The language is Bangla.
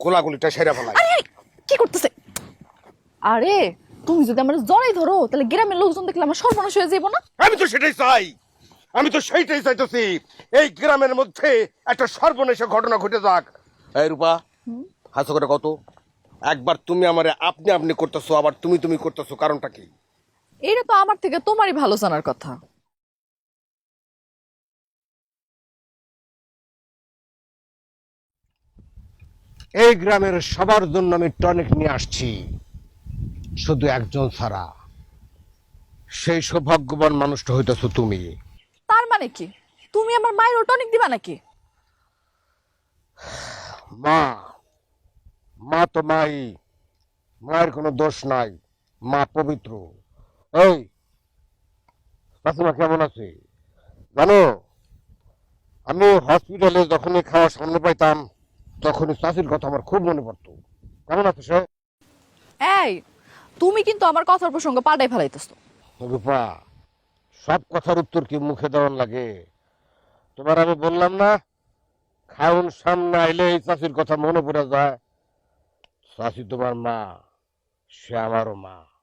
কোলাগুলিটা সেরা ফেলাই। আরে কি করতেছে? আরে তুমি যদি আমার জড়াই ধরো তাহলে গ্রামের লোকজন দেখলে আমার সর্বনাশ হয়ে যাবো না? আমি তো সেটাই চাই, আমি তো সেইটাই চাইতেছি। এই গ্রামের মধ্যে একটা সর্বনেশে ঘটনা ঘটে যাক। এই রূপা, হাসো করে কত একবার তুমি আমারে আপনি আপনি করতেছো, আবার তুমি তুমি করতেছো, কারণটা কি? এটা তো আমার থেকে তোমারই ভালো জানার কথা। এই গ্রামের সবার জন্য আমি টনিক নিয়ে আসছি, শুধু একজন ছাড়া। সেই সৌভাগ্যবান মানুষটা হইতেছো তুমি। তার মানে কি তুমি আমার মায়ের টনিক দিবা নাকি? মা, মা তো মাই, মায়ের কোনো দোষ নাই, মা পবিত্র। এই কাকিমা কেমন আছে জানো? আমি হসপিটালে যখনই খাওয়ার সামনে পাইতাম তখনই চাষির কথা আমার খুব মনে পড়তো। কেমন আছে সে? এই তুমি কিন্তু আমার কথার প্রসঙ্গ পাল্টাই ফেলাইতেছো। রূপা, সব কথার উত্তর কি মুখে দেওয়ার লাগে? তোমার আমি বললাম না, খাউন সামনে আইলে এই চাষির কথা মনে পড়ে যায়। চাষি তোমার মা, সে আমারও মা।